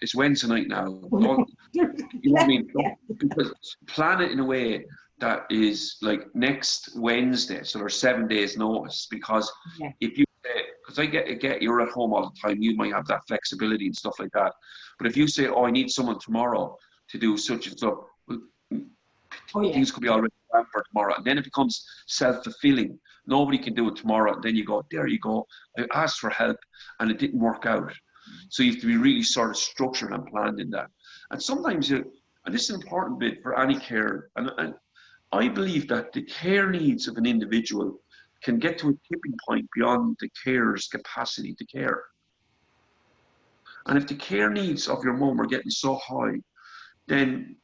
It's Wednesday night now. Don't, you know what I mean? Because plan it in a way that is like next Wednesday, so there's 7 days notice. Because if you say, because I get you're at home all the time, you might have that flexibility and stuff like that. But if you say, oh, I need someone tomorrow to do such and so, well, things could be already planned for tomorrow, and then it becomes self-fulfilling. Nobody can do it tomorrow, and then you go, there you go, I asked for help and it didn't work out. So you have to be really sort of structured and planned in that. And sometimes, and this is an important bit for any care, and I believe that the care needs of an individual can get to a tipping point beyond the carer's capacity to care. And if the care needs of your mum are getting so high, then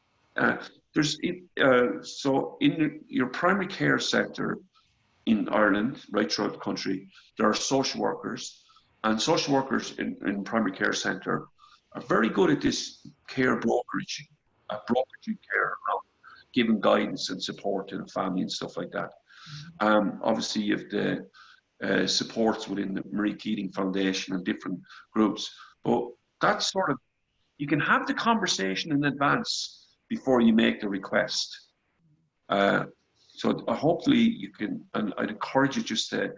so in your primary care sector in Ireland, right throughout the country, there are social workers, and social workers in primary care centre are very good at this care brokerage, brokeraging care around giving guidance and support to the family and stuff like that. Obviously, you have the supports within the Marie Keating Foundation and different groups, but that's sort of, you can have the conversation in advance before you make the request. So hopefully you can, and I'd encourage you just to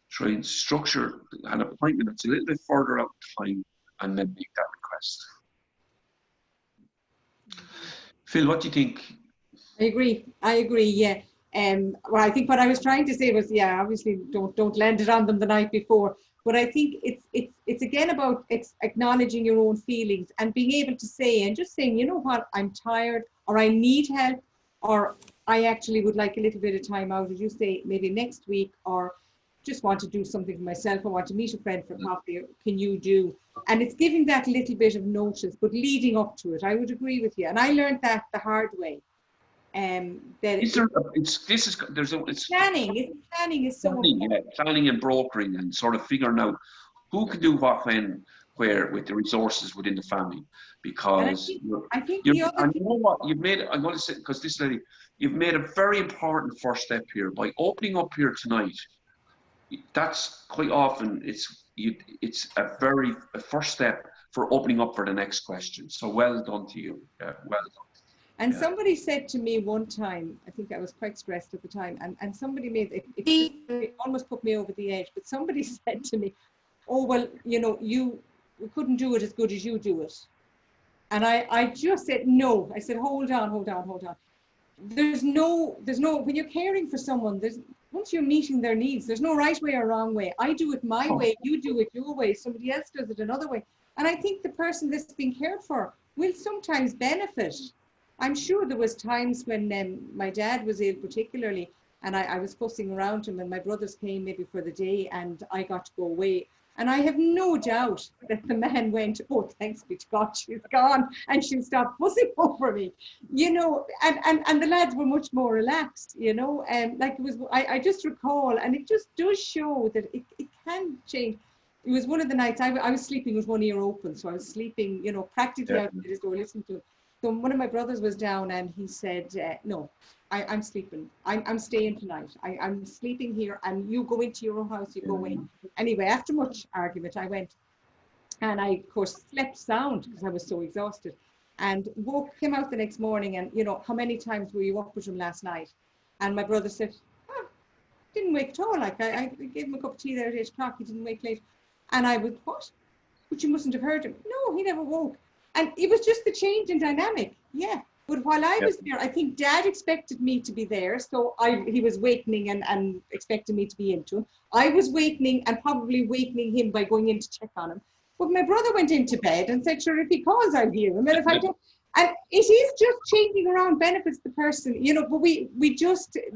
try and structure an appointment that's a little bit further out in time and then make that request. Phil, what do you think? I agree, yeah. Well, I think what I was trying to say was, yeah, obviously don't land it on them the night before. But I think it's again about acknowledging your own feelings and being able to say, and just saying, you know what, I'm tired, or I need help, or I actually would like a little bit of time out, as you say, maybe next week, or just want to do something for myself. I want to meet a friend for coffee. Can you do? And it's giving that little bit of notice, but leading up to it. I would agree with you. And I learned that the hard way. That planning is so important. Yeah, planning and brokering and sort of figuring out who can do what, when, where, with the resources within the family. Because I think the other and you know what you've made. I'm going to say, because this lady, you've made a very important first step here by opening up here tonight. That's quite often it's a first step for opening up for the next question. So well done to you. Yeah, well done. And somebody said to me one time, I think I was quite stressed at the time, and somebody made it almost put me over the edge, but somebody said to me, oh, well, you know, we couldn't do it as good as you do it. And I just said, no. I said, hold on. There's no, when you're caring for someone, once you're meeting their needs, there's no right way or wrong way. I do it my way, you do it your way, somebody else does it another way. And I think the person that's being cared for will sometimes benefit. I'm sure there was times when my dad was ill particularly, and I was fussing around him, and my brothers came maybe for the day and I got to go away. And I have no doubt that the man went, oh, thanks be to God, she's gone and she'll stop fussing over me, you know, and the lads were much more relaxed, you know, and like it was, I just recall, and it just does show that it can change. It was one of the nights I was sleeping with one ear open, so I was sleeping, you know, practically out his door listening to him. So one of my brothers was down and he said, no, I'm sleeping. I'm staying tonight. I'm sleeping here, and you go into your own house, you go away. Anyway, after much argument, I went, and I, of course, slept sound because I was so exhausted, and came out the next morning, and, you know, how many times were you up with him last night? And my brother said, oh, didn't wake at all. Like, I gave him a cup of tea there at 8 o'clock. He didn't wake late. And I would, what? But you mustn't have heard him. No, he never woke. And it was just the change in dynamic. Yeah. But while I was there, I think Dad expected me to be there. So he was wakening and expecting me to be into him. I was wakening and probably wakening him by going in to check on him. But my brother went into bed and said, sure, if he calls, I'll hear him. And if I don't, and it is just changing around benefits the person, you know, but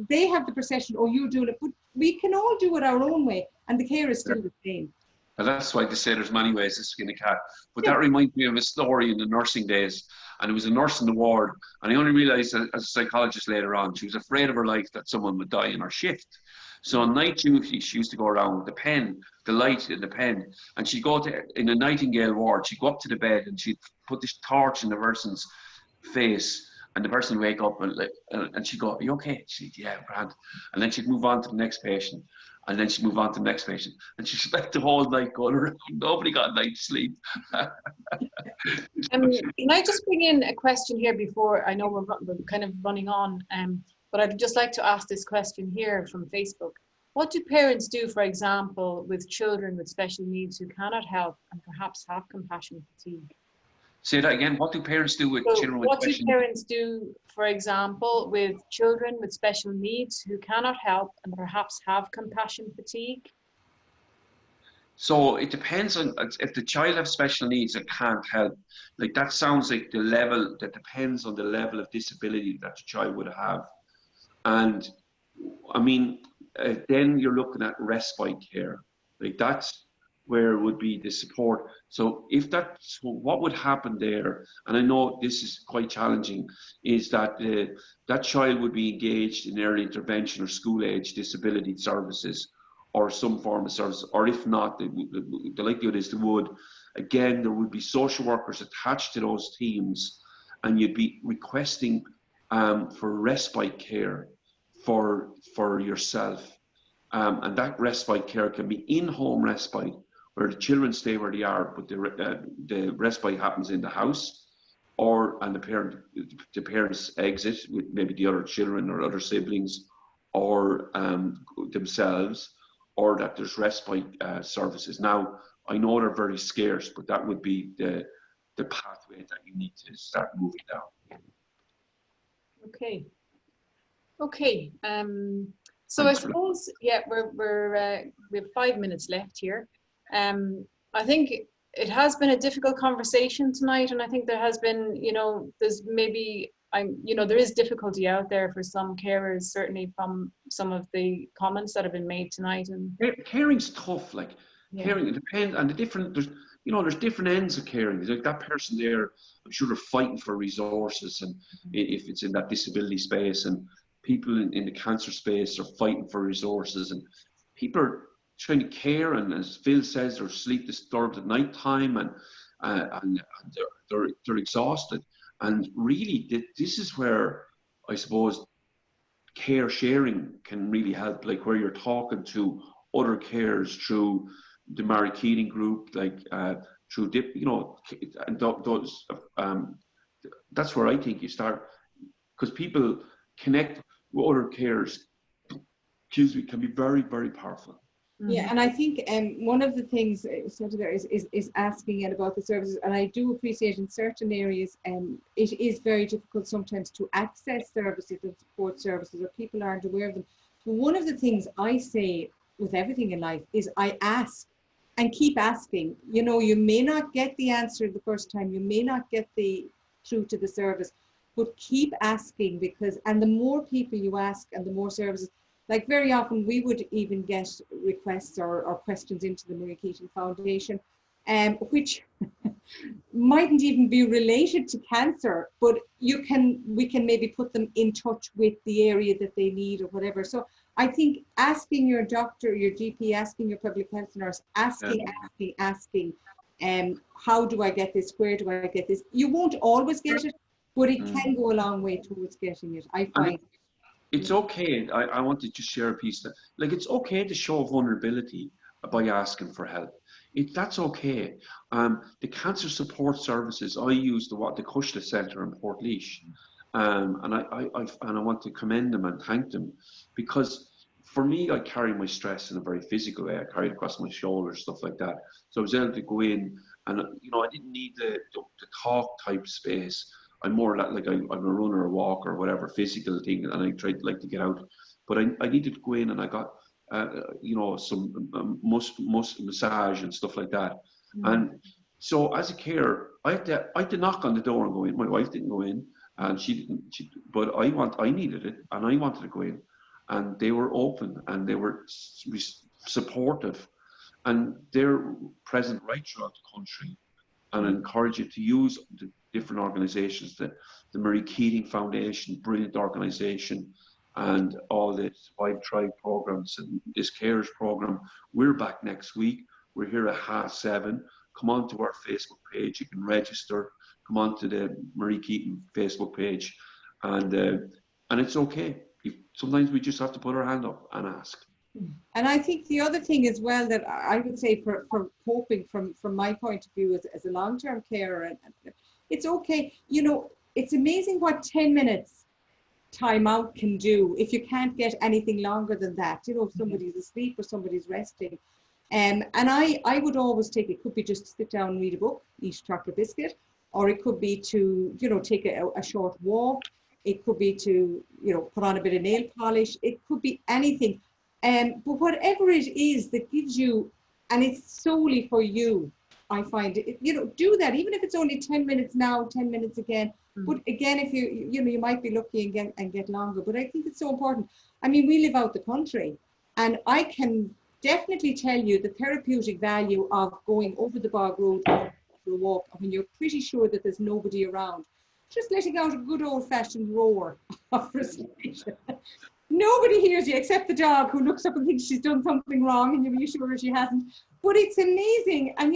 they have the perception, oh, you're doing it. But we can all do it our own way. And the care is still the same. Well, that's why they say there's many ways to skin a cat. But that reminds me of a story in the nursing days. And it was a nurse in the ward. And I only realised as a psychologist later on, she was afraid of her life that someone would die in her shift. So on night duty, she used to go around with the pen, the light in the pen. And she'd go in a Nightingale ward, she'd go up to the bed and she'd put this torch in the person's face. And the person would wake up and she'd go, are you okay? She'd, yeah, grand. And then she'd move on to the next patient. And then she'd move on to the next patient. And she spent the whole night going around. Nobody got a night's sleep. Can I just bring in a question here before, I know we're kind of running on, but I'd just like to ask this question here from Facebook. What do parents do, for example, with children with special needs who cannot help and perhaps have compassion fatigue? Say that again. What do parents do with children with special needs? What do parents do, for example, with children with special needs who cannot help and perhaps have compassion fatigue? So it depends on if the child has special needs and can't help. Like that sounds like the level that depends on the level of disability that the child would have. And I mean, then you're looking at respite care. Like that's where would be the support. So if that's what would happen there, and I know this is quite challenging, is that that child would be engaged in early intervention or school age disability services or some form of service, or if not, the likelihood is they would. Again, there would be social workers attached to those teams, and you'd be requesting for respite care for yourself. And that respite care can be in-home respite, where the children stay where they are, but the respite happens in the house, and the parents exit with maybe the other children or other siblings, or themselves, or that there's respite services. Now, I know they're very scarce, but that would be the pathway that you need to start moving down. Okay. Okay. So I suppose, yeah, we have 5 minutes left here. I think it has been a difficult conversation tonight, and I think there has been, there's maybe, there is difficulty out there for some carers, certainly from some of the comments that have been made tonight. And caring's tough, like caring, it depends, and there's different ends of caring. Like that person there, I'm sure they're fighting for resources, and if it's in that disability space, and people in the cancer space are fighting for resources, and people are trying to care, and as Phil says, they're sleep disturbed at night time, and they're exhausted. And really, this is where I suppose care sharing can really help, like where you're talking to other carers through the Marie Keating group, like through and those. That's where I think you start, because people connect with other carers. Can be very, very powerful. Yeah, and I think one of the things there is asking about the services, and I do appreciate in certain areas it is very difficult sometimes to access services and support services, or people aren't aware of them. But one of the things I say with everything in life is I ask and keep asking. You may not get the answer the first time, you may not get through to the service, but keep asking, and the more people you ask and the more services. Like very often we would even get requests or questions into the Marie Keating Foundation, which mightn't even be related to cancer, but we can maybe put them in touch with the area that they need or whatever. So I think asking your doctor, your GP, asking your public health nurse, asking, how do I get this? Where do I get this? You won't always get it, but it can go a long way towards getting it, I find. It's okay. I want to just share a piece that, like, it's okay to show vulnerability by asking for help. That's okay. The cancer support services, I use the Cushla Centre in Portlaoise, and I want to commend them and thank them, because for me, I carry my stress in a very physical way. I carry it across my shoulders, stuff like that. So I was able to go in, and I didn't need the talk type space. I'm more like I'm a runner or a walk or whatever physical thing, and I tried to get out. But I needed to go in, and I got some massage and stuff like that. And so as a carer, I had to knock on the door and go in. My wife didn't go in, and she didn't. But I needed it, and I wanted to go in, and they were open and they were supportive, and they're present right throughout the country, and I encourage you to use the different organizations, the Marie Keating Foundation, brilliant organization, and all the Survive Tribe programs and this CARES program. We're back next week. We're here at 7:30. Come on to our Facebook page. You can register. Come on to the Marie Keating Facebook page, and it's okay. Sometimes we just have to put our hand up and ask. And I think the other thing as well that I would say for coping from my point of view as a long-term carer, and it's okay, it's amazing what 10 minutes time out can do if you can't get anything longer than that. If somebody's asleep or somebody's resting. And I would always it could be just to sit down and read a book, eat a chocolate biscuit, or it could be to, take a short walk. It could be to, put on a bit of nail polish. It could be anything. But whatever it is that gives you, and it's solely for you, I find it, do that, even if it's only 10 minutes now, 10 minutes again. But again, if you might be lucky and get longer, but I think it's so important. I mean, we live out the country, and I can definitely tell you the therapeutic value of going over the bog road for a walk when you're pretty sure that there's nobody around. Just letting out a good old-fashioned roar of frustration. Nobody hears you except the dog, who looks up and thinks she's done something wrong, and you're really sure she hasn't. But it's amazing, and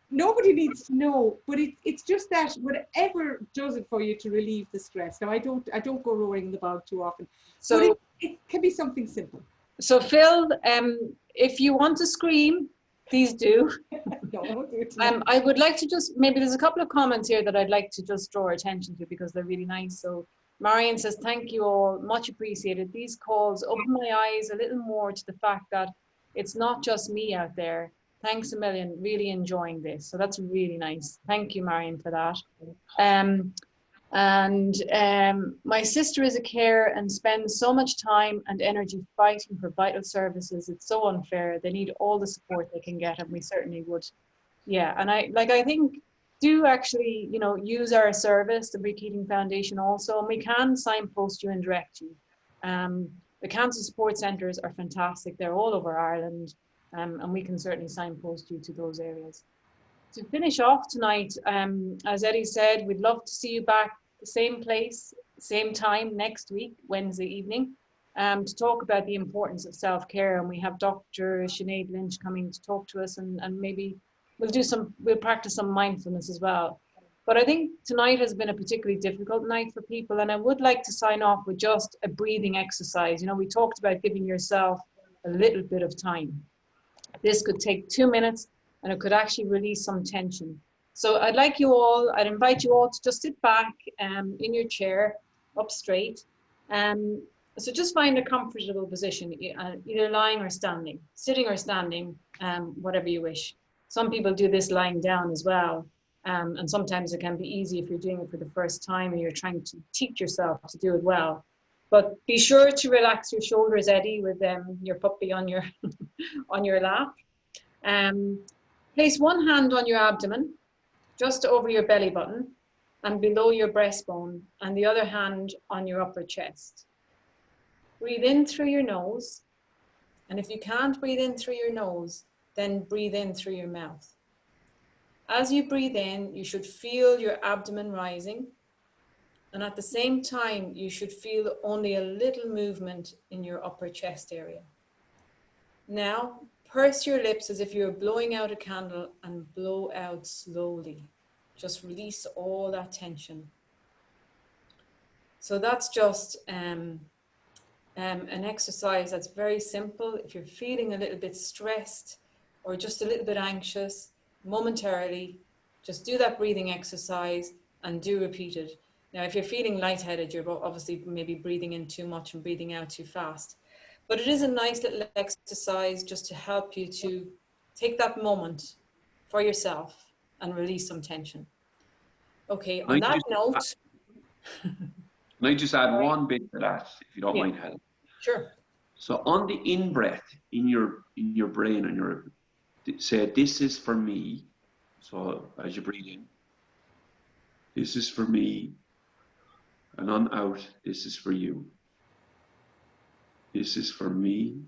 nobody needs to know. But it's just that whatever does it for you to relieve the stress. Now I don't go roaring in the bog too often. So but it can be something simple. So Phil, if you want to scream, Please do. No, do it tonight. I would like to just, maybe there's a couple of comments here that I'd like to just draw attention to because they're really nice. So Marion says, thank you all, much appreciated. These calls open my eyes a little more to the fact that it's not just me out there. Thanks a million, really enjoying this. So that's really nice. Thank you, Marion, for that. My sister is a carer and spends so much time and energy fighting for vital services. It's so unfair. They need all the support they can get, and we certainly would. Yeah, and I think do actually, you know, use our service, the Marie Keating Foundation also, and we can signpost you and direct you. The cancer support centres are fantastic. They're all over Ireland, and we can certainly signpost you to those areas. To finish off tonight, as Eddie said, we'd love to see you back the same place, same time next week, Wednesday evening, to talk about the importance of self-care. And we have Dr. Sinead Lynch coming to talk to us, and maybe we'll practice some mindfulness as well. But I think tonight has been a particularly difficult night for people, and I would like to sign off with just a breathing exercise. You know, we talked about giving yourself a little bit of time. This could take 2 minutes, and it could actually release some tension. So I'd invite you all to just sit back in your chair, up straight. So just find a comfortable position, either lying or standing, sitting or standing, whatever you wish. Some people do this lying down as well. And sometimes it can be easy if you're doing it for the first time and you're trying to teach yourself to do it well. But be sure to relax your shoulders, Eddie, with your puppy on your on your lap. Place one hand on your abdomen, just over your belly button and below your breastbone, and the other hand on your upper chest. Breathe in through your nose. And if you can't breathe in through your nose, then breathe in through your mouth. As you breathe in, you should feel your abdomen rising. And at the same time, you should feel only a little movement in your upper chest area. Now, purse your lips as if you're blowing out a candle and blow out slowly. Just release all that tension. So that's just an exercise that's very simple. If you're feeling a little bit stressed or just a little bit anxious, momentarily, just do that breathing exercise and do repeat it. Now, if you're feeling lightheaded, you're obviously maybe breathing in too much and breathing out too fast. But it is a nice little exercise just to help you to take that moment for yourself and release some tension. Okay, on that note. Can I just add one bit to that, if you don't mind, Helen? Sure. So on the in-breath, in your brain, and say, this is for me. So as you breathe in, this is for me. And on out, this is for you. This is for me,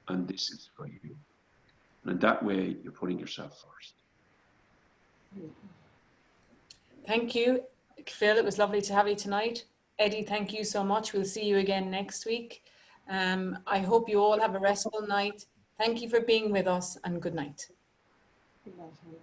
and this is for you. And that way, you're putting yourself first. Thank you, Phil. It was lovely to have you tonight. Eddie, thank you so much. We'll see you again next week. I hope you all have a restful night. Thank you for being with us, and good night. Good night, Helen.